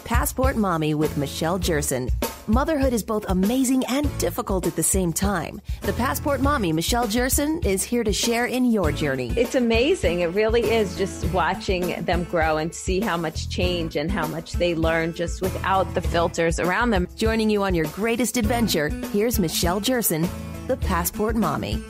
Passport Mommy with Michelle Jerson. Motherhood is both amazing and difficult at the same time. The Passport Mommy, Michelle Jerson, is here to share in your journey. It's amazing. It really is, just watching them grow and see how much change and how much they learn just without the filters around them. Joining you on your greatest adventure, here's Michelle Jerson, the Passport Mommy.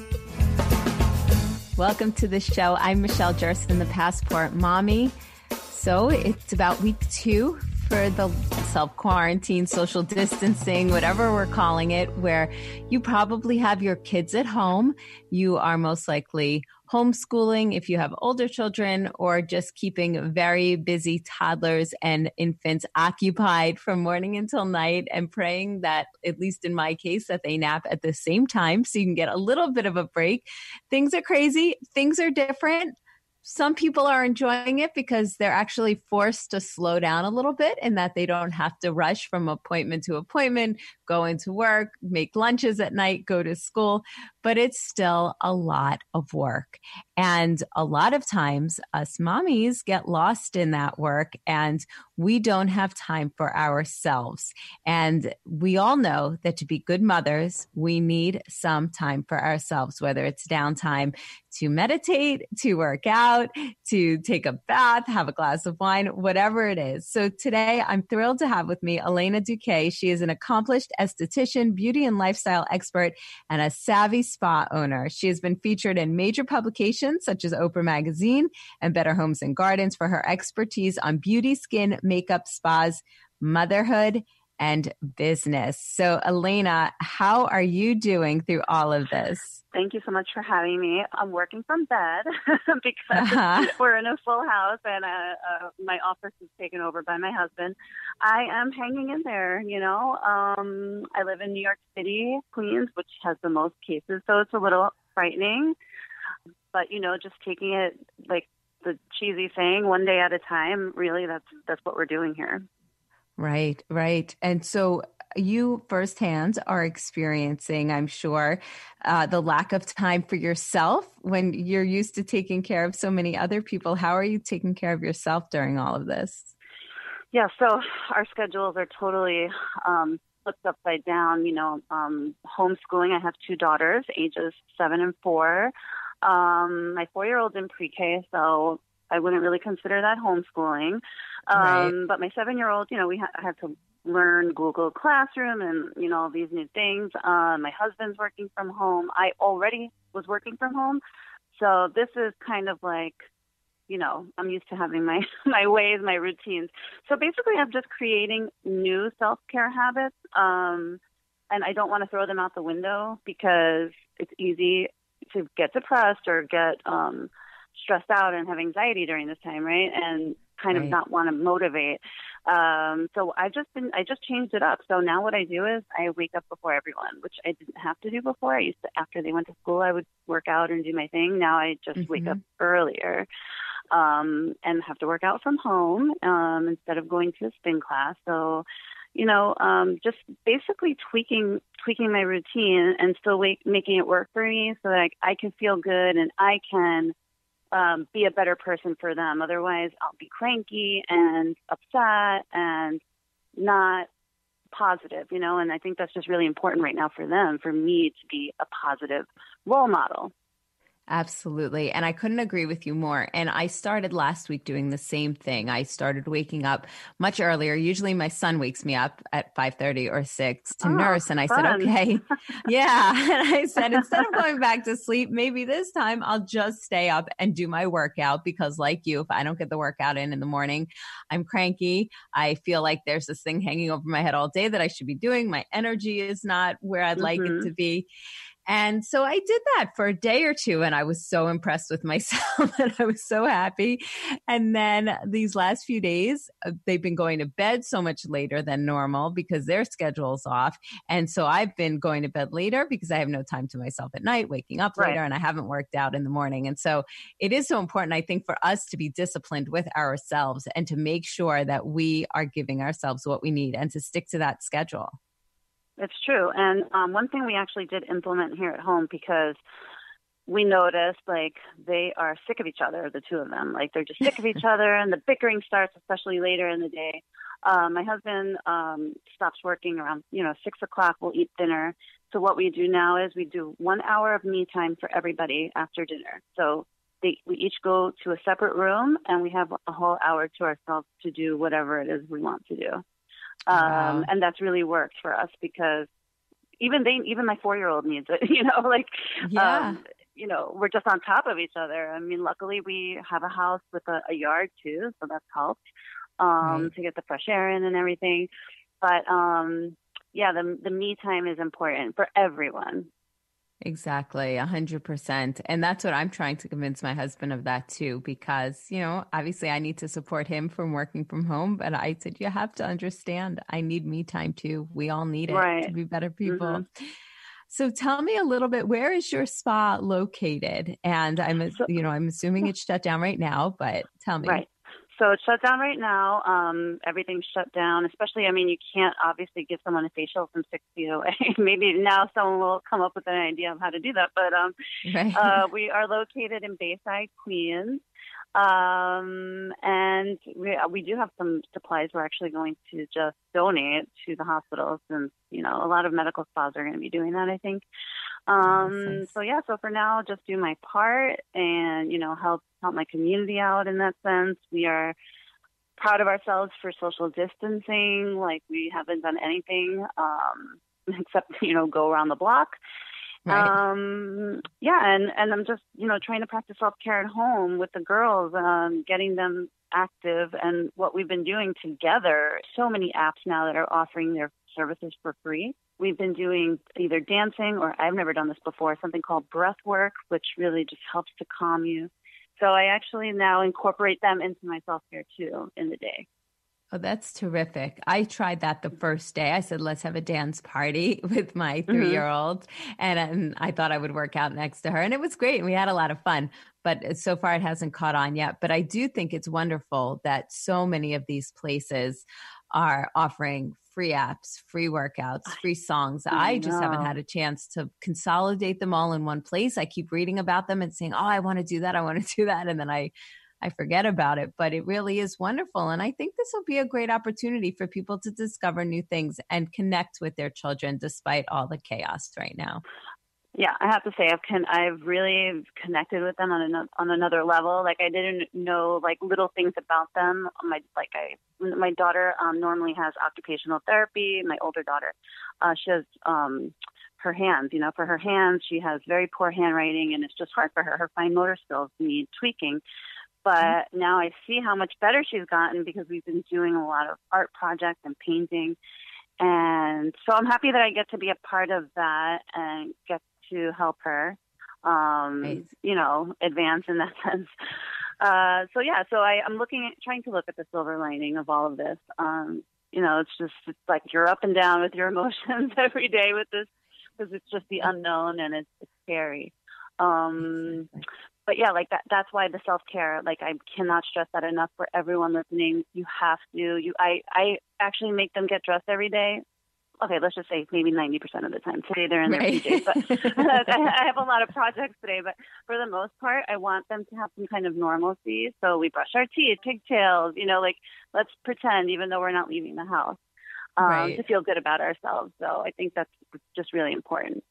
Welcome to the show. I'm Michelle Jerson, the Passport Mommy. So it's about week 2 for the self-quarantine, social distancing, whatever we're calling it, where you probably have your kids at home. You are most likely homeschooling if you have older children, or just keeping very busy toddlers and infants occupied from morning until night, and praying that, at least in my case, that they nap at the same time so you can get a little bit of a break. Things are crazy. Things are different. Some people are enjoying it because they're actually forced to slow down a little bit, and that they don't have to rush from appointment to appointment, go into work, make lunches at night, go to school. But it's still a lot of work. And a lot of times us mommies get lost in that work and we don't have time for ourselves. And we all know that to be good mothers, we need some time for ourselves, whether it's downtime to meditate, to work out, to take a bath, have a glass of wine, whatever it is. So today I'm thrilled to have with me Elena Duque. She is an accomplished esthetician, beauty and lifestyle expert, and a savvy spa owner. She has been featured in major publications such as Oprah Magazine and Better Homes and Gardens for her expertise on beauty, skin, makeup, spas, motherhood, and business. So Elena, how are you doing through all of this? Thank you so much for having me. I'm working from bed because we're in a full house and my office is taken over by my husband. I am hanging in there, you know. I live in New York City, Queens, which has the most cases, so it's a little frightening. But, you know, just taking it like the cheesy saying, one day at a time, really, that's what we're doing here. Right, right. And so you firsthand are experiencing, I'm sure, the lack of time for yourself when you're used to taking care of so many other people. How are you taking care of yourself during all of this? Yeah, so our schedules are totally flipped upside down. You know, homeschooling, I have 2 daughters, ages 7 and 4. My 4-year-old's in pre-K, so I wouldn't really consider that homeschooling. Right. But my 7-year-old, you know, I had to learn Google Classroom and, you know, these new things. My husband's working from home. I already was working from home. So this is kind of like, you know, I'm used to having my ways, my routines. So basically I'm just creating new self-care habits. And I don't want to throw them out the window because it's easy to get depressed or get stressed out and have anxiety during this time, right? And kind of not want to motivate. So I just changed it up. So now what I do is I wake up before everyone, which I didn't have to do before. I used to, after they went to school, I would work out and do my thing. Now I just wake up earlier and have to work out from home instead of going to a spin class. So, you know, just basically tweaking my routine and still making it work for me so that I can feel good and I can be a better person for them. Otherwise, I'll be cranky and upset and not positive, you know, and I think that's just really important right now for them, for me to be a positive role model. Absolutely. And I couldn't agree with you more. And I started last week doing the same thing. I started waking up much earlier. Usually my son wakes me up at 5:30 or 6 to nurse. And I said, okay, yeah. And I said, instead of going back to sleep, maybe this time I'll just stay up and do my workout because like you, if I don't get the workout in the morning, I'm cranky. I feel like there's this thing hanging over my head all day that I should be doing. My energy is not where I'd like it to be. And so I did that for a day or two, and I was so impressed with myself and I was so happy. And then these last few days, they've been going to bed so much later than normal because their schedule's off. And so I've been going to bed later because I have no time to myself at night, waking up later, and I haven't worked out in the morning. And so it is so important, I think, for us to be disciplined with ourselves and to make sure that we are giving ourselves what we need and to stick to that schedule. It's true. And one thing we actually did implement here at home, because we noticed like they are sick of each other, the two of them. Like they're just sick of each other, and the bickering starts especially later in the day. My husband stops working around 6 o'clock. We'll eat dinner. So what we do now is we do 1 hour of me time for everybody after dinner. So we each go to a separate room, and we have a whole hour to ourselves to do whatever it is we want to do. Wow. And that's really worked for us because even my 4-year-old needs it, Yeah. We're just on top of each other. I mean, luckily we have a house with a yard too, so that's helped Right. to get the fresh air in and everything. But the me time is important for everyone. Exactly, 100%. And that's what I'm trying to convince my husband of that too, because, obviously I need to support him from working from home. But I said, you have to understand, I need me time too. We all need it to Right. be better people. Mm-hmm. So tell me a little bit, where is your spa located? And I'm assuming it's shut down right now, but tell me. Right. So it's shut down right now. Everything's shut down, especially, you can't obviously give someone a facial from 6 feet away. Maybe now someone will come up with an idea of how to do that. But Right. we are located in Bayside, Queens. And we do have some supplies we're actually going to just donate to the hospitals, since, a lot of medical spas are going to be doing that, I think. Nice. So for now, just do my part and, help my community out in that sense. We are proud of ourselves for social distancing. Like, we haven't done anything, except, go around the block. Right. And I'm just, trying to practice self-care at home with the girls, getting them active. And what we've been doing together, so many apps now that are offering their services for free. We've been doing either dancing, or I've never done this before, something called breath work, which really just helps to calm you. So I actually now incorporate them into my self-care too in the day. Oh, that's terrific. I tried that the first day. I said, let's have a dance party with my 3-year-old. And I thought I would work out next to her. And it was great. And we had a lot of fun. But so far, it hasn't caught on yet. But I do think it's wonderful that so many of these places are offering free apps, free workouts, free songs. I just haven't had a chance to consolidate them all in one place. I keep reading about them and saying, oh, I want to do that. I want to do that. And then I forget about it, but it really is wonderful. And I think this will be a great opportunity for people to discover new things and connect with their children despite all the chaos right now. Yeah, I have to say I've really connected with them on another level. Like, I didn't know little things about them. My daughter normally has occupational therapy. My older daughter, she has her hands. For her hands, she has very poor handwriting, and it's just hard for her. Her fine motor skills need tweaking. But now I see how much better she's gotten because we've been doing a lot of art projects and painting. And so I'm happy that I get to be a part of that and get to help her, advance in that sense. So I'm trying to look at the silver lining of all of this. It's like you're up and down with your emotions every day with this, because it's just the unknown and it's scary. But yeah, that's why the self-care, I cannot stress that enough for everyone listening. You have to, I actually make them get dressed every day. Okay, let's just say maybe 90% of the time. Today they're in their PJs, but I have a lot of projects today. But for the most part, I want them to have some kind of normalcy. So we brush our teeth, pigtails, let's pretend, even though we're not leaving the house, to feel good about ourselves. So I think that's just really important.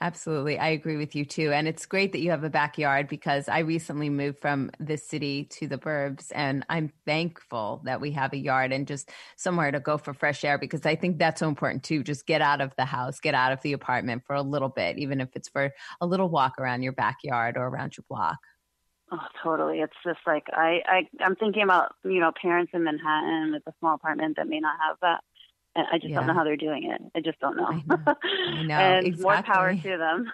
Absolutely. I agree with you too. And it's great that you have a backyard, because I recently moved from the city to the burbs, and I'm thankful that we have a yard and just somewhere to go for fresh air, because I think that's so important too. Just get out of the house, get out of the apartment for a little bit, even if it's for a little walk around your backyard or around your block. Oh, totally. It's just I'm thinking about, parents in Manhattan with a small apartment that may not have that. And I just don't know how they're doing it. I just don't know. I know. And exactly. More power to them.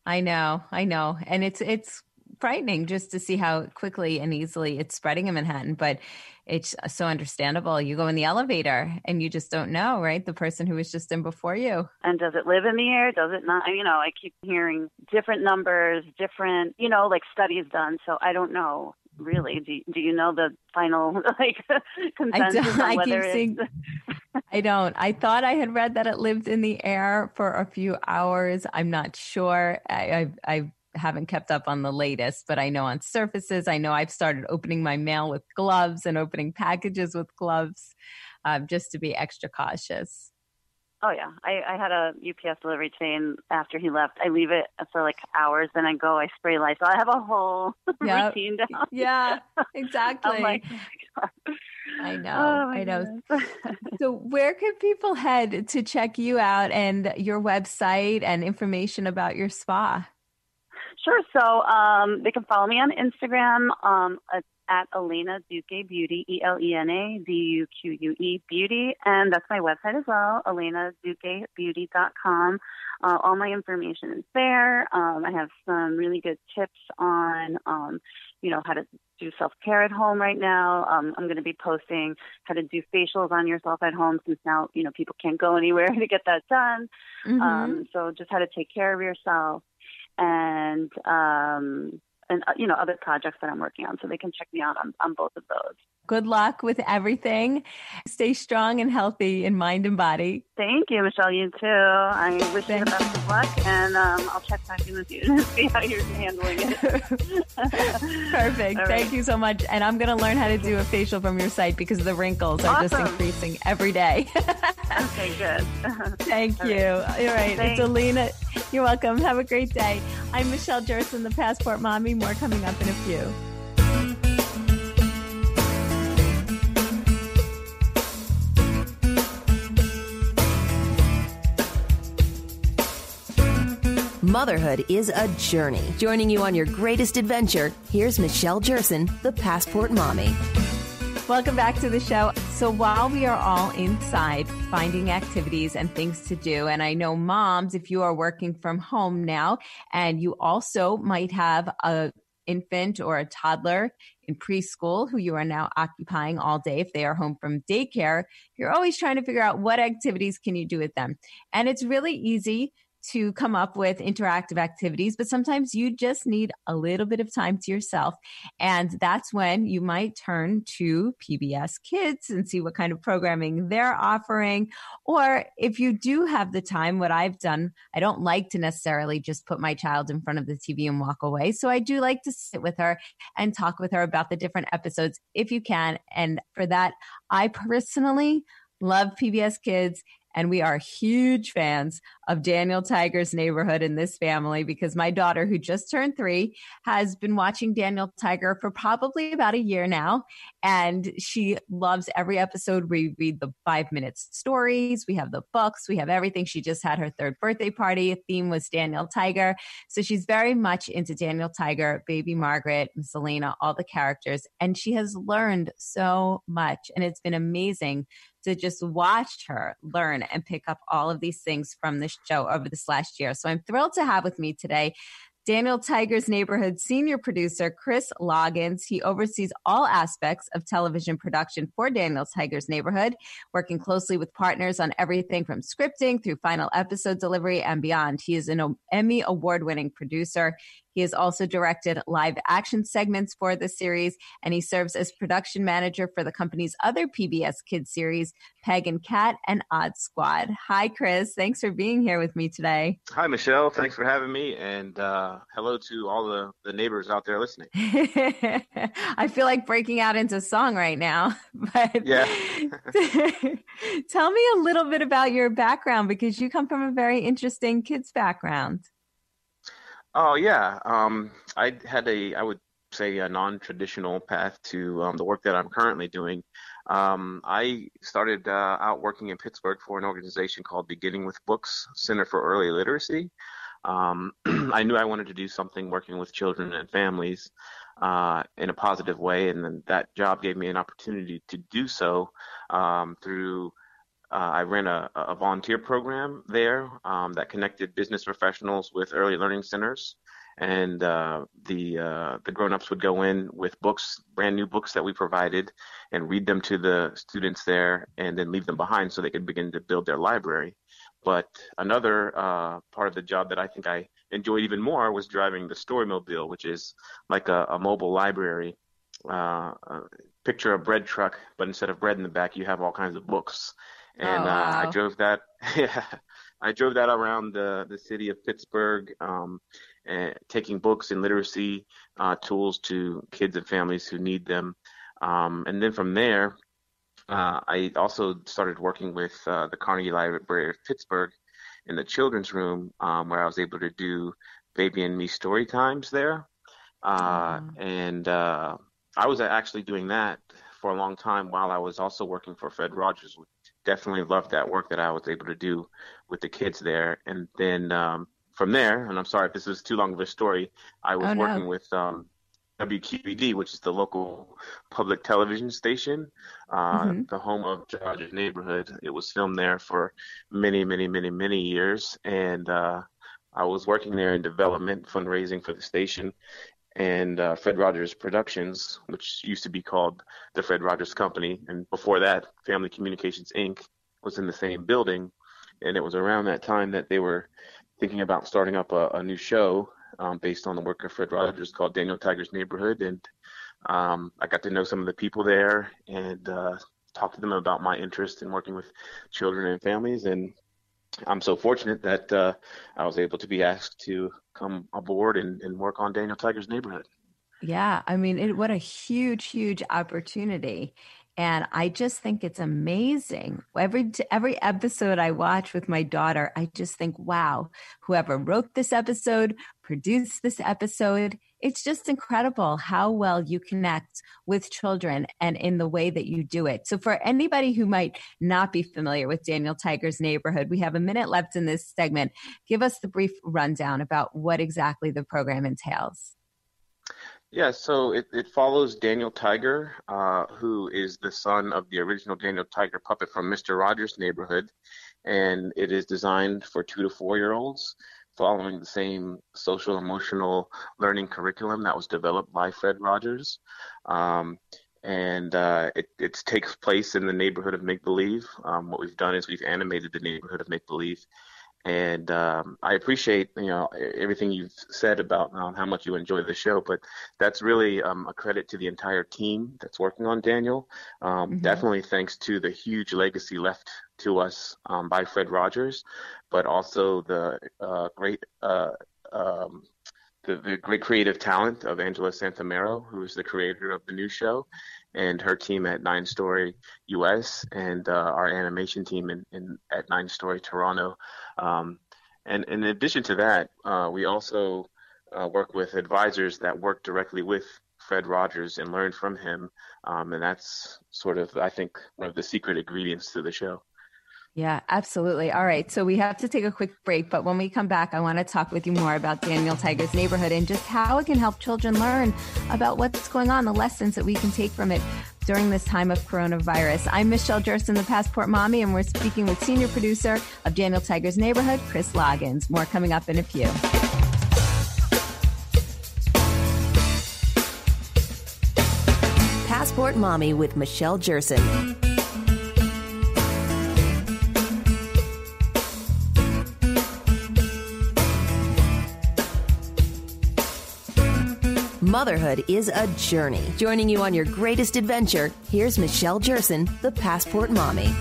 I know. And it's frightening just to see how quickly and easily it's spreading in Manhattan, but it's so understandable. You go in the elevator and you just don't know, right? The person who was just in before you. And does it live in the air? Does it not? I keep hearing different numbers, different, studies done. So I don't know. Really? Do you know the final consensus on whether it's... I don't. I thought I had read that it lived in the air for a few hours. I'm not sure. I haven't kept up on the latest, but I know on surfaces, I know I've started opening my mail with gloves and opening packages with gloves, just to be extra cautious. Oh, yeah. I had a UPS delivery chain after he left. I leave it for like hours, then I go, I spray Lysol. I have a whole routine down. Yeah, exactly. I'm like, oh my God. I know. So where can people head to check you out and your website and information about your spa? Sure. So they can follow me on Instagram at Elena Duque Beauty, ElenaDuque Beauty. And that's my website as well, ElenaDuqueBeauty.com. All my information is there. I have some really good tips on, how to do self-care at home right now. I'm going to be posting how to do facials on yourself at home since now, people can't go anywhere to get that done. Mm-hmm. So just how to take care of yourself and other projects that I'm working on. So they can check me out on both of those. Good luck with everything. Stay strong and healthy in mind and body. Thank you, Michelle. You too. I wish you the best of luck, and I'll check back in with you to see how you're handling it. Perfect. Thank you so much. And I'm going to learn how to do a facial from your site because the wrinkles are just increasing every day. Okay, good. Thank you. All right. Thanks. It's Elena. You're welcome. Have a great day. I'm Michelle Jerson, the Passport Mommy. More coming up in a few. Motherhood is a journey. Joining you on your greatest adventure, here's Michelle Jerson, the Passport Mommy. Welcome back to the show. So while we are all inside finding activities and things to do, and I know moms, if you are working from home now, and you also might have a infant or a toddler in preschool who you are now occupying all day if they are home from daycare, you're always trying to figure out what activities can you do with them. And it's really easy to come up with interactive activities, but sometimes you just need a little bit of time to yourself. And that's when you might turn to PBS Kids and see what kind of programming they're offering. Or if you do have the time, what I've done, I don't like to necessarily just put my child in front of the TV and walk away. So I do like to sit with her and talk with her about the different episodes if you can. And for that, I personally love PBS Kids. And we are huge fans of Daniel Tiger's Neighborhood in this family because my daughter, who just turned 3, has been watching Daniel Tiger for probably about a year now. And she loves every episode. We read the 5-minute stories. We have the books. We have everything. She just had her 3rd birthday party. A theme was Daniel Tiger. So she's very much into Daniel Tiger, Baby Margaret, Miss Elena, all the characters. And she has learned so much. And it's been amazing to just watch her learn and pick up all of these things from this show over this last year. So I'm thrilled to have with me today Daniel Tiger's Neighborhood senior producer, Chris Loggins. He oversees all aspects of television production for Daniel Tiger's Neighborhood, working closely with partners on everything from scripting through final episode delivery and beyond. He is an Emmy award-winning producer. He has also directed live action segments for the series, and he serves as production manager for the company's other PBS Kids series, Peg and Cat and Odd Squad. Hi, Chris. Thanks for being here with me today. Hi, Michelle. Thanks for having me. And hello to all the neighbors out there listening. I feel like breaking out into song right now. But yeah. Tell me a little bit about your background because you come from a very interesting kids background. Oh, yeah. I had I would say, a non-traditional path to the work that I'm currently doing. I started out working in Pittsburgh for an organization called Beginning with Books, Center for Early Literacy. I knew I wanted to do something working with children and families in a positive way, and then that job gave me an opportunity to do so through I ran a volunteer program there that connected business professionals with early learning centers, and the grown-ups would go in with books, brand new books that we provided, and read them to the students there, and then leave them behind so they could begin to build their library. But another part of the job that I think I enjoyed even more was driving the Storymobile, which is like a mobile library. Picture a bread truck, but instead of bread in the back, you have all kinds of books. And wow. I drove that. Yeah, I drove that around the city of Pittsburgh, and taking books and literacy tools to kids and families who need them. And then from there, I also started working with the Carnegie Library of Pittsburgh in the children's room, where I was able to do baby and me story times there. And I was actually doing that for a long time while I was also working for Fred Rogers. Definitely loved that work that I was able to do with the kids there. And then from there, and I'm sorry if this is too long of a story, I was working with WQED, which is the local public television station, the home of Rogers Neighborhood. It was filmed there for many, many, many, many years. And I was working there in development, fundraising for the station. And Fred Rogers Productions, which used to be called the Fred Rogers Company, and before that, Family Communications Inc. was in the same building. And it was around that time that they were thinking about starting up a new show based on the work of Fred Rogers called Daniel Tiger's Neighborhood. And I got to know some of the people there and talk to them about my interest in working with children and families. And I'm so fortunate that I was able to be asked to come aboard and work on Daniel Tiger's Neighborhood. Yeah, I mean, what a huge, huge opportunity. And I just think it's amazing. Every episode I watch with my daughter, I just think, wow, whoever wrote this episode, produced this episode, it's just incredible how well you connect with children and in the way that you do it. So for anybody who might not be familiar with Daniel Tiger's Neighborhood, we have a minute left in this segment. Give us the brief rundown about what exactly the program entails. Yeah, so it follows Daniel Tiger, who is the son of the original Daniel Tiger puppet from Mr. Rogers' Neighborhood, and it is designed for 2 to 4-year-olds, following the same social emotional learning curriculum that was developed by Fred Rogers. It takes place in the neighborhood of make-believe. What we've done is we've animated the neighborhood of make-believe. And I appreciate, everything you've said about how much you enjoy the show, but that's really a credit to the entire team that's working on Daniel. Definitely thanks to the huge legacy left to us by Fred Rogers, but also the great creative talent of Angela Santamero, who is the creator of the new show, and her team at 9 Story US, and our animation team at 9 Story Toronto. And in addition to that, we also work with advisors that work directly with Fred Rogers and learn from him. And that's sort of, I think, one of the secret ingredients to the show. Yeah, absolutely. All right. So we have to take a quick break, but when we come back, I want to talk with you more about Daniel Tiger's Neighborhood and just how it can help children learn about what's going on, the lessons that we can take from it during this time of coronavirus. I'm Michelle Jerson, the Passport Mommy, and we're speaking with senior producer of Daniel Tiger's Neighborhood, Chris Loggins. More coming up in a few. Passport Mommy with Michelle Jerson. Motherhood is a journey. Joining you on your greatest adventure, here's Michelle Jerson, the Passport Mommy.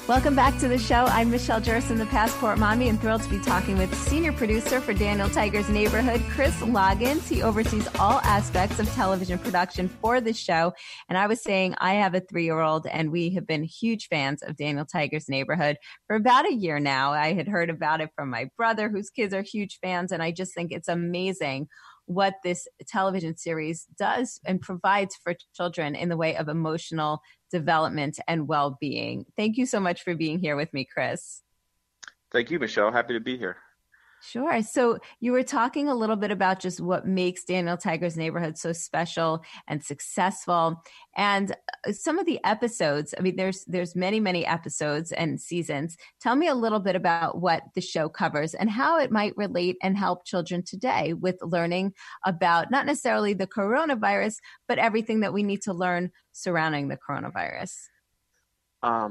Welcome back to the show. I'm Michelle Jerson, the Passport Mommy, and thrilled to be talking with senior producer for Daniel Tiger's Neighborhood, Chris Loggins. He oversees all aspects of television production for the show. And I was saying I have a 3-year-old, and we have been huge fans of Daniel Tiger's Neighborhood for about a year now. I had heard about it from my brother, whose kids are huge fans, and I just think it's amazing what this television series does and provides for children in the way of emotional development and well-being. Thank you so much for being here with me, Chris. Thank you, Michelle. Happy to be here. Sure. So you were talking a little bit about just what makes Daniel Tiger's Neighborhood so special and successful. And some of the episodes, I mean, there's many, many episodes and seasons. Tell me a little bit about what the show covers and how it might relate and help children today with learning about not necessarily the coronavirus, but everything that we need to learn surrounding the coronavirus.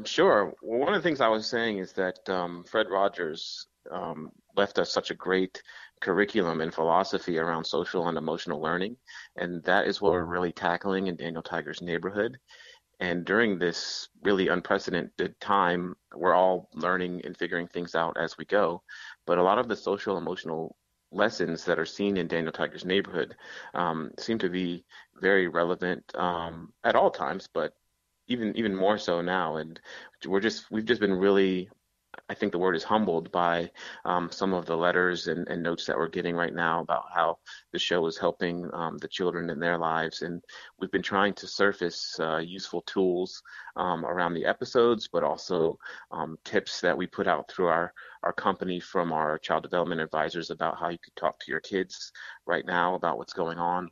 Sure. Well, one of the things I was saying is that Fred Rogers left us such a great curriculum and philosophy around social and emotional learning. And that is what we're really tackling in Daniel Tiger's Neighborhood. And during this really unprecedented time, we're all learning and figuring things out as we go. But a lot of the social emotional lessons that are seen in Daniel Tiger's Neighborhood seem to be very relevant at all times, but even more so now. And we've just been really, I think the word is humbled by some of the letters and notes that we're getting right now about how the show is helping the children in their lives. And we've been trying to surface useful tools around the episodes, but also tips that we put out through our company from our child development advisors about how you could talk to your kids right now about what's going on.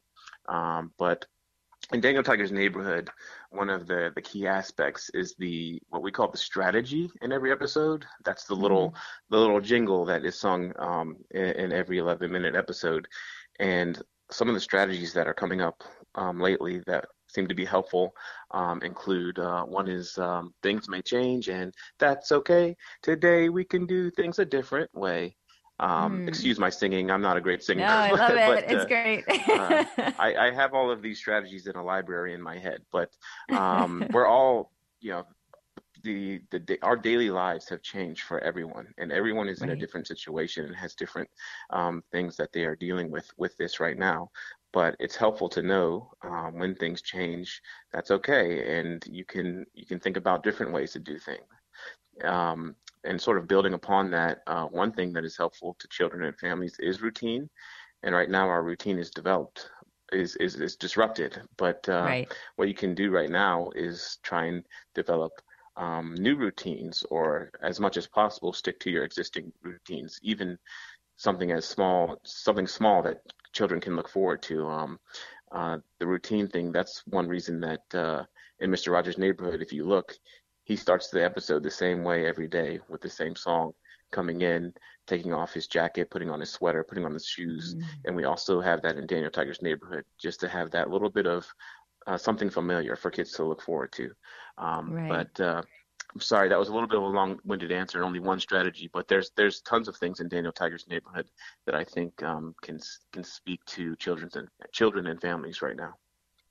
But in Daniel Tiger's Neighborhood, one of the key aspects is the what we call the strategy in every episode. That's the little jingle that is sung in every 11-minute episode. And some of the strategies that are coming up lately that seem to be helpful include one is things may change and that's okay. Today we can do things a different way. Excuse my singing. I'm not a great singer. No, I love it. But, It's great. I have all of these strategies in a library in my head, but we're all, our daily lives have changed for everyone, and everyone is in a different situation and has different things that they are dealing with this right now. But it's helpful to know when things change, that's okay, and you can think about different ways to do things. And sort of building upon that, one thing that is helpful to children and families is routine. And right now our routine is disrupted. But what you can do right now is try and develop new routines, or as much as possible, stick to your existing routines, even something small that children can look forward to. The routine thing, that's one reason that in Mr. Rogers' Neighborhood, if you look, he starts the episode the same way every day with the same song, coming in, taking off his jacket, putting on his sweater, putting on his shoes. And we also have that in Daniel Tiger's Neighborhood, just to have that little bit of something familiar for kids to look forward to. But I'm sorry, that was a little bit of a long-winded answer, only one strategy, but there's tons of things in Daniel Tiger's Neighborhood that I think can speak to children and families right now.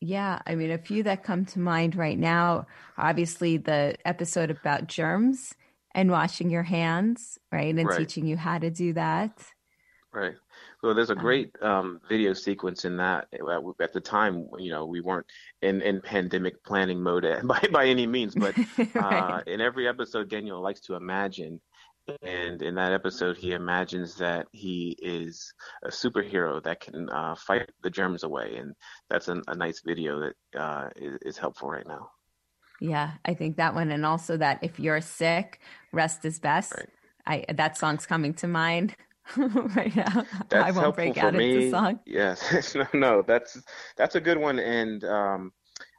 Yeah, I mean, a few that come to mind right now, obviously the episode about germs and washing your hands, right? And teaching you how to do that. Right. Well, there's a great video sequence in that. At the time, we weren't in pandemic planning mode by any means, but in every episode, Daniel likes to imagine. And in that episode, he imagines that he is a superhero that can fight the germs away. And that's a nice video that is helpful right now. Yeah, I think that one. And also that if you're sick, rest is best. Right. That song's coming to mind right now. That's I won't break out into song. Yes. No, that's a good one. And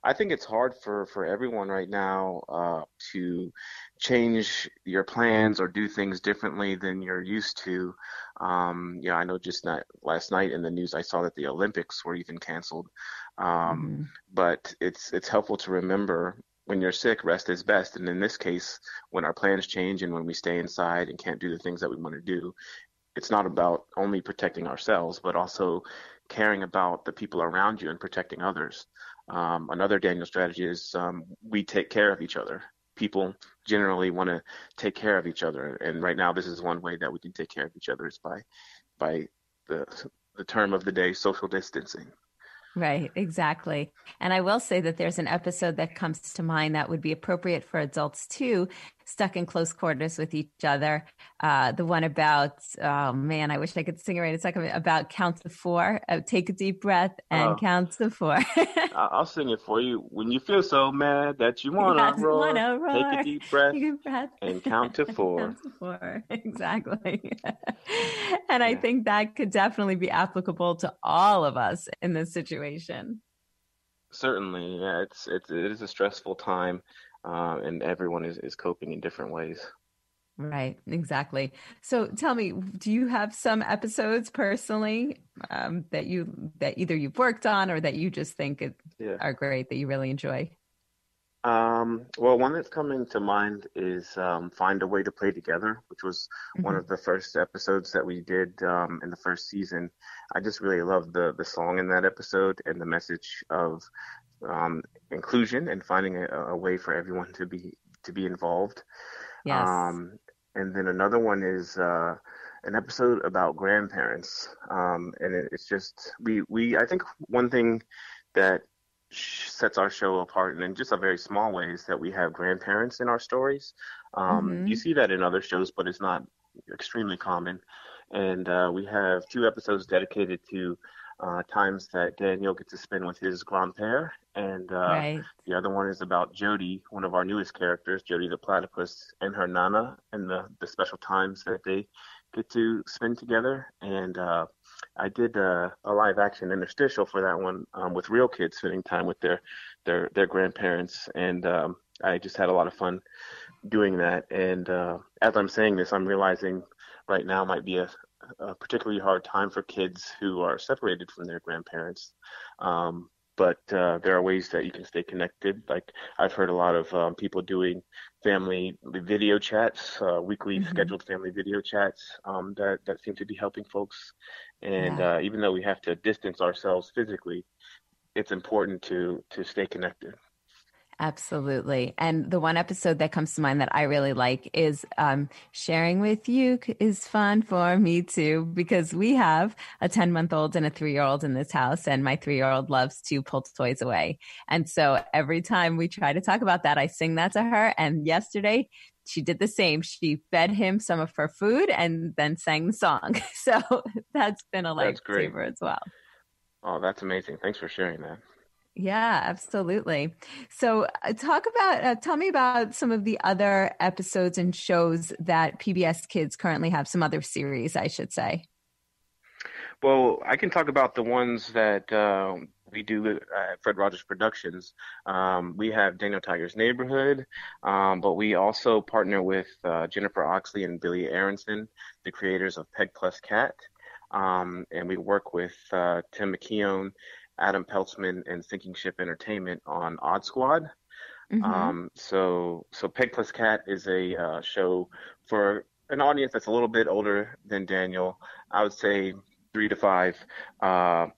I think it's hard for everyone right now to change your plans or do things differently than you're used to. I know just last night in the news, I saw that the Olympics were even canceled. But it's helpful to remember when you're sick, rest is best. And in this case, when our plans change and when we stay inside and can't do the things that we want to do, it's not about only protecting ourselves, but also caring about the people around you and protecting others. Another Daniel strategy is we take care of each other. People generally want to take care of each other, and right now this is one way that we can take care of each other is by the term of the day, social distancing. Right, exactly. And I will say that there's an episode that comes to mind that would be appropriate for adults too, stuck in close quarters with each other. The one about, oh man, I wish I could sing it right a second, about count to four. Take a deep breath and count to four. I'll sing it for you. When you feel so mad that you want to roar, take a deep breath and count to four. Count to four, exactly. And I think that could definitely be applicable to all of us in this situation. Certainly, yeah. It is a stressful time, and everyone is coping in different ways. Right, exactly. So tell me, do you have some episodes personally that either you've worked on or that you just think are great that you really enjoy? Well, one that's coming to mind is Find a Way to Play Together, which was one of the first episodes that we did in the first season. I just really loved the song in that episode and the message of inclusion and finding a way for everyone to be involved. Yes. And then another one is an episode about grandparents. And it's just we I think one thing that sets our show apart, and in just a very small way, is that we have grandparents in our stories. You see that in other shows, but it's not extremely common. And we have two episodes dedicated to times that Daniel gets to spend with his grandpère, and Right. the other one is about Jody, one of our newest characters, Jody the platypus, and her nana, and the special times that they get to spend together. And I did a live action interstitial for that one with real kids spending time with their grandparents, and I just had a lot of fun doing that. And as I'm saying this, I'm realizing right now might be a particularly hard time for kids who are separated from their grandparents. But there are ways that you can stay connected. Like I've heard a lot of people doing family video chats, weekly scheduled family video chats that seem to be helping folks. And Yeah. even though we have to distance ourselves physically, it's important to stay connected. Absolutely. And the one episode that comes to mind that I really like is sharing with you is fun for me too, because we have a 10-month-old and a 3-year-old in this house, and my 3-year-old loves to pull toys away. And so every time we try to talk about that, I sing that to her. And yesterday she did the same. She fed him some of her food and then sang the song. So that's been a That's great. lifesaver as well. Oh, that's amazing. Thanks for sharing that. Yeah, absolutely. So tell me about some of the other episodes and shows that PBS Kids currently have, some other series, I should say. Well, I can talk about the ones that we do at Fred Rogers Productions. We have Daniel Tiger's Neighborhood, but we also partner with Jennifer Oxley and Billy Aronson, the creators of Peg Plus Cat. And we work with Tim McKeown, Adam Peltzman, and Sinking Ship Entertainment on Odd Squad. So Peg Plus Cat is a show for an audience that's a little bit older than Daniel. I would say 3 to 5. And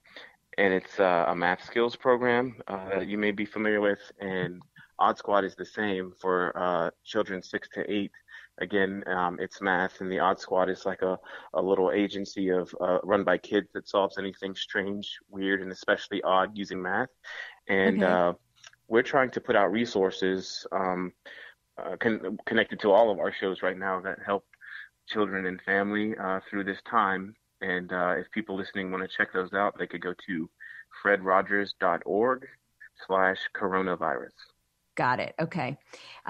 it's a math skills program that you may be familiar with. And Odd Squad is the same for children 6 to 8. Again, it's math, and the Odd Squad is like a little agency of run by kids that solves anything strange, weird, and especially odd using math. And we're trying to put out resources connected to all of our shows right now that help children and family through this time. And if people listening want to check those out, they could go to fredrogers.org/coronavirus. Got it. Okay.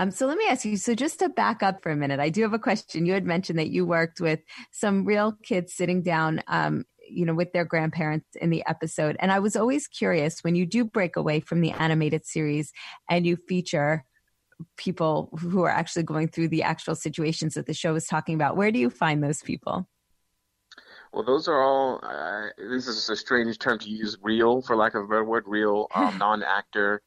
So let me ask you, so just to back up for a minute, I do have a question. You had mentioned that you worked with some real kids sitting down, with their grandparents in the episode. And I was always curious, when you do break away from the animated series and you feature people who are actually going through the actual situations that the show is talking about, where do you find those people? Well, those are all, this is a strange term to use, real, for lack of a better word, real non-actor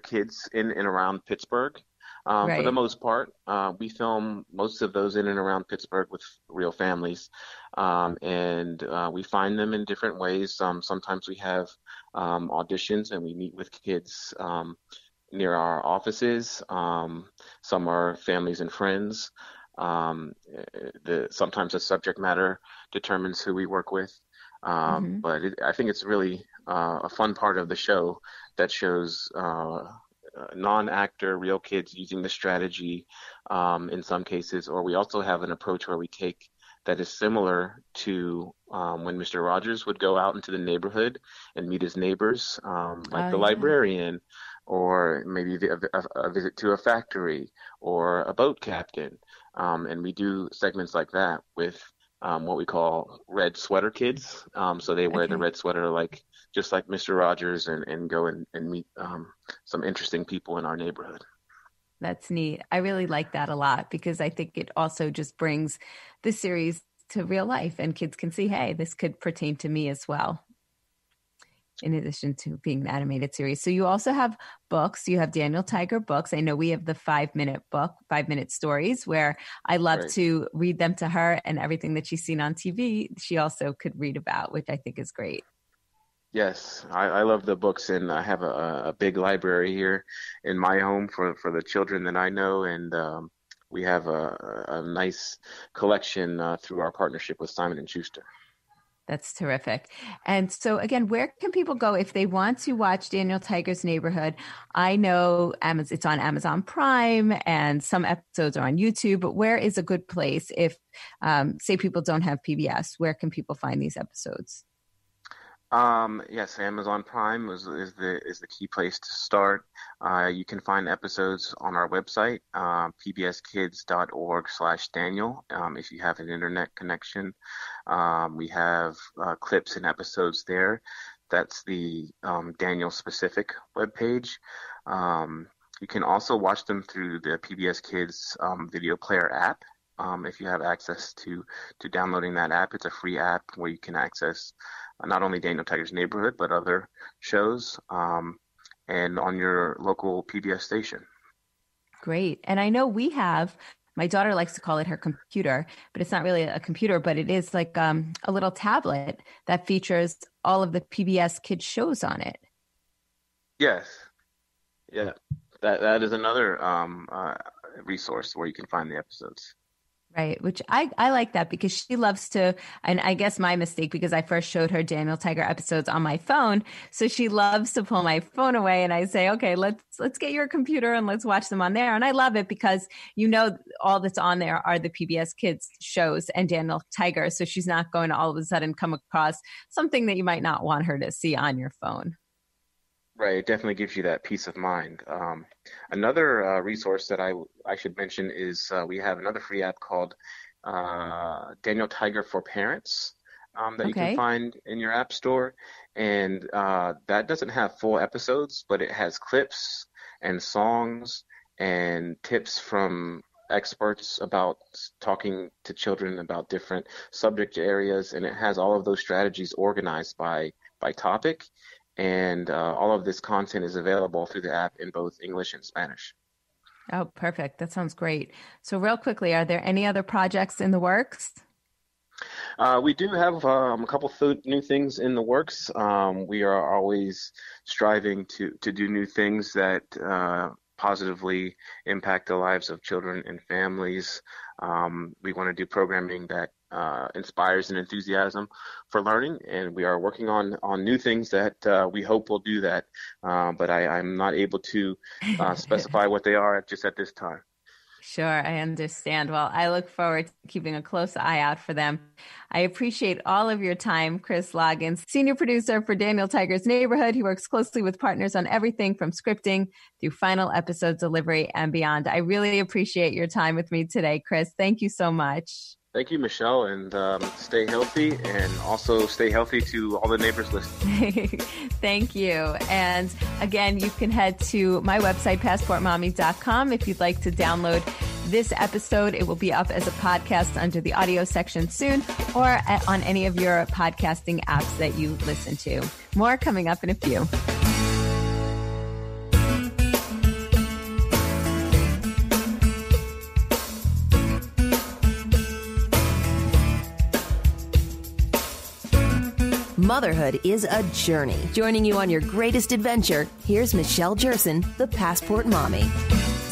kids in and around Pittsburgh. Right. For the most part, we film most of those in and around Pittsburgh with real families. And we find them in different ways. Sometimes we have auditions and we meet with kids near our offices. Some are families and friends. Sometimes the subject matter determines who we work with. But I think it's really a fun part of the show that shows non-actor real kids using the strategy in some cases, or we also have an approach where we take that is similar to when Mr. Rogers would go out into the neighborhood and meet his neighbors, like the librarian, or maybe a visit to a factory or a boat captain. And we do segments like that with what we call red sweater kids. So they wear the red sweater just like Mr. Rogers and go and meet some interesting people in our neighborhood. That's neat. I really like that a lot because I think it also just brings the series to real life and kids can see, hey, this could pertain to me as well, in addition to being an animated series. So you also have books. You have Daniel Tiger books. I know we have the 5-minute book, 5-minute stories, where I love to read them to her, and everything that she's seen on TV, she also could read about, which I think is great. Yes, I love the books, and I have a big library here in my home for the children that I know, and we have a nice collection through our partnership with Simon and Schuster. That's terrific. And so, again, where can people go if they want to watch Daniel Tiger's Neighborhood? I know it's on Amazon Prime and some episodes are on YouTube, but where is a good place if, say, people don't have PBS? Where can people find these episodes? Yes, Amazon Prime is the key place to start. You can find episodes on our website, pbskids.org/Daniel, if you have an internet connection. We have clips and episodes there. That's the Daniel specific webpage. You can also watch them through the PBS Kids video player app. If you have access to downloading that app, it's a free app where you can access not only Daniel Tiger's Neighborhood, but other shows, and on your local PBS station. Great. And I know my daughter likes to call it her computer, but it's not really a computer, but it is like a little tablet that features all of the PBS Kids shows on it. Yes. Yeah. That is another resource where you can find the episodes. Right, which I like that because she loves to, and I guess my mistake because I first showed her Daniel Tiger episodes on my phone. So she loves to pull my phone away and I say, okay, let's get your computer and let's watch them on there. And I love it because, all that's on there are the PBS Kids shows and Daniel Tiger. So she's not going to all of a sudden come across something that you might not want her to see on your phone. Right, it definitely gives you that peace of mind. Another resource that I should mention is we have another free app called Daniel Tiger for Parents that you can find in your app store. And that doesn't have full episodes, but it has clips and songs and tips from experts about talking to children about different subject areas. And it has all of those strategies organized by topic. And all of this content is available through the app in both English and Spanish. Oh, perfect. That sounds great. So real quickly, are there any other projects in the works? We do have a couple new things in the works. We are always striving to do new things that positively impact the lives of children and families. We want to do programming that inspires an enthusiasm for learning, and we are working on new things that we hope will do that. But I'm not able to specify what they are just at this time. Sure, I understand. Well, I look forward to keeping a close eye out for them. I appreciate all of your time, Chris Loggins, senior producer for Daniel Tiger's Neighborhood. He works closely with partners on everything from scripting through final episode delivery and beyond. I really appreciate your time with me today, Chris. Thank you so much. Thank you, Michelle, and stay healthy, and also stay healthy to all the neighbors listening. Thank you. And again, you can head to my website, passportmommy.com, if you'd like to download this episode. It will be up as a podcast under the audio section soon, or on any of your podcasting apps that you listen to. More coming up in a few. Motherhood is a journey. Joining you on your greatest adventure, here's Michelle Jerson, the Passport Mommy.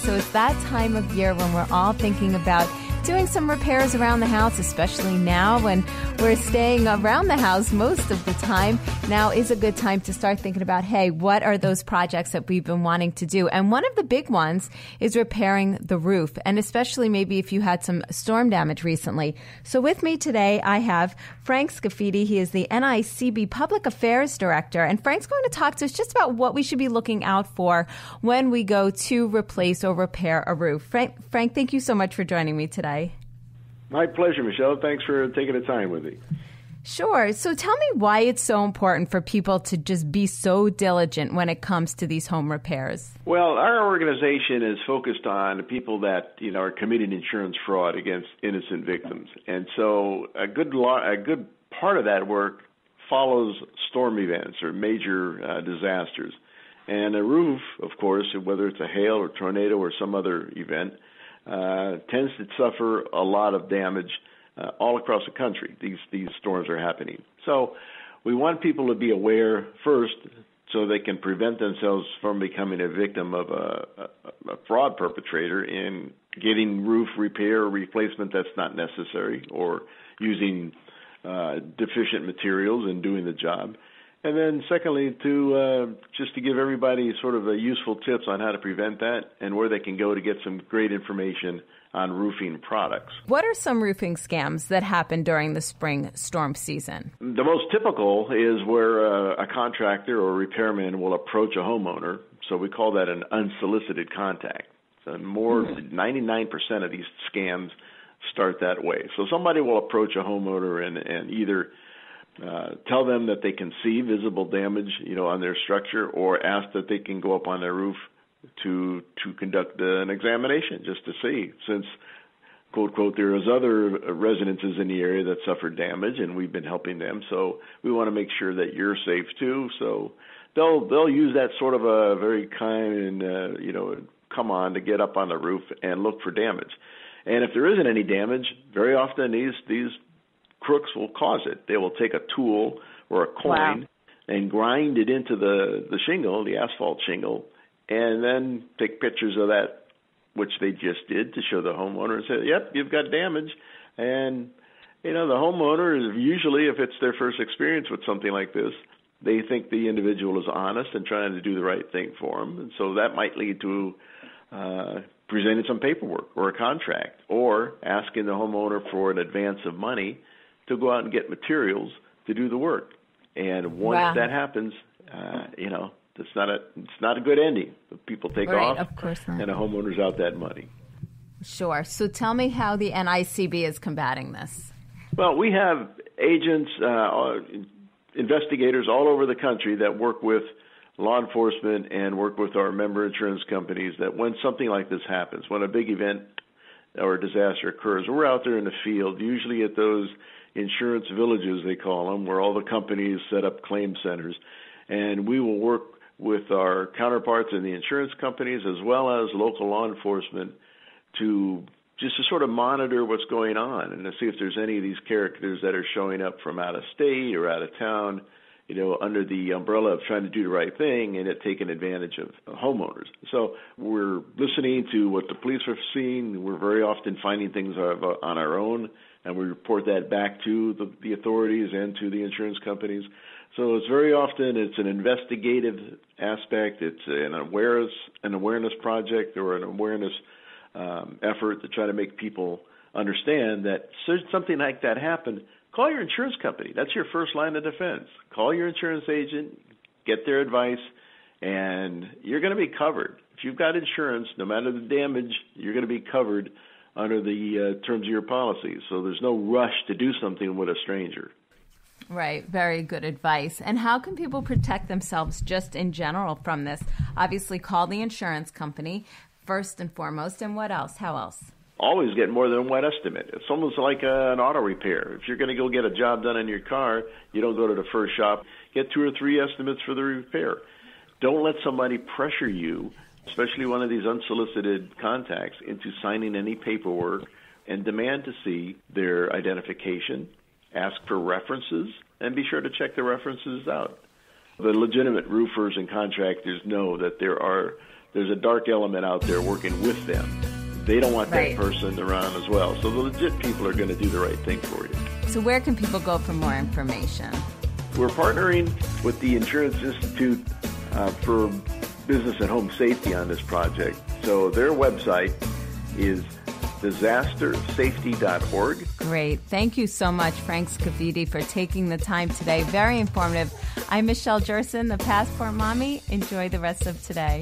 So it's that time of year when we're all thinking about doing some repairs around the house, especially now when we're staying around the house most of the time. Now is a good time to start thinking about, hey, what are those projects that we've been wanting to do? And one of the big ones is repairing the roof, and especially maybe if you had some storm damage recently. So with me today, I have Frank Scafidi. He is the NICB Public Affairs Director, and Frank's going to talk to us just about what we should be looking out for when we go to replace or repair a roof. Frank, thank you so much for joining me today. My pleasure, Michelle. Thanks for taking the time with me. Sure. So tell me why it's so important for people to just be so diligent when it comes to these home repairs. Well, our organization is focused on people that are committing insurance fraud against innocent victims, and so a good part of that work follows storm events or major disasters. And a roof, of course, whether it's a hail or tornado or some other event, tends to suffer a lot of damage all across the country. These storms are happening. So we want people to be aware first so they can prevent themselves from becoming a victim of a fraud perpetrator in getting roof repair or replacement that's not necessary, or using deficient materials and doing the job. And then secondly, just to give everybody sort of useful tips on how to prevent that and where they can go to get some great information on roofing products. What are some roofing scams that happen during the spring storm season? The most typical is where a contractor or repairman will approach a homeowner. So we call that an unsolicited contact. So 99% of these scams start that way. So somebody will approach a homeowner and either tell them that they can see visible damage, on their structure, or ask that they can go up on their roof to conduct an examination just to see, since, quote, quote, there is other residences in the area that suffered damage and we've been helping them, so we want to make sure that you're safe too. So they'll use that sort of a very kind and, come on to get up on the roof and look for damage. And if there isn't any damage, very often these crooks will cause it. They will take a tool or a coin and grind it into the shingle, the asphalt shingle, and then take pictures of that, which they just did, to show the homeowner and say, yep, you've got damage. And, the homeowner is usually, if it's their first experience with something like this, they think the individual is honest and trying to do the right thing for them. And so that might lead to presenting some paperwork or a contract, or asking the homeowner for an advance of money to go out and get materials to do the work. And once that happens, it's not a good ending. People take off, of course not. And the homeowner's out that money. Sure. So tell me how the NICB is combating this. Well, we have agents, investigators all over the country that work with law enforcement and work with our member insurance companies, that when something like this happens, when a big event or disaster occurs, we're out there in the field, usually at those insurance villages, they call them, where all the companies set up claim centers. And we will work with our counterparts in the insurance companies as well as local law enforcement to sort of monitor what's going on and to see if there's any of these characters that are showing up from out of state or out of town, under the umbrella of trying to do the right thing and taking advantage of homeowners. So we're listening to what the police are seeing. We're very often finding things on our own, and we report that back to the authorities and to the insurance companies. So it's very often an investigative aspect. It's an awareness project or an awareness effort to try to make people understand that should something like that happen, call your insurance company. That's your first line of defense. Call your insurance agent, get their advice, and you're going to be covered. If you've got insurance, no matter the damage, you're going to be covered under the terms of your policy. So there's no rush to do something with a stranger. Right. Very good advice. And how can people protect themselves just in general from this? Obviously, call the insurance company first and foremost. And what else? How else? Always get more than one estimate. It's almost like an auto repair. If you're going to go get a job done in your car, you don't go to the first shop. Get 2 or 3 estimates for the repair. Don't let somebody pressure you, especially one of these unsolicited contacts, into signing any paperwork, and demand to see their identification, ask for references, and be sure to check the references out. The legitimate roofers and contractors know that there's a dark element out there working with them. They don't want that person around as well. So the legit people are going to do the right thing for you. So where can people go for more information? We're partnering with the Insurance Institute for Business and Home Safety on this project. So their website is disastersafety.org. Great. Thank you so much, Frank Scavidi, for taking the time today. Very informative. I'm Michelle Jerson, the Passport Mommy. Enjoy the rest of today.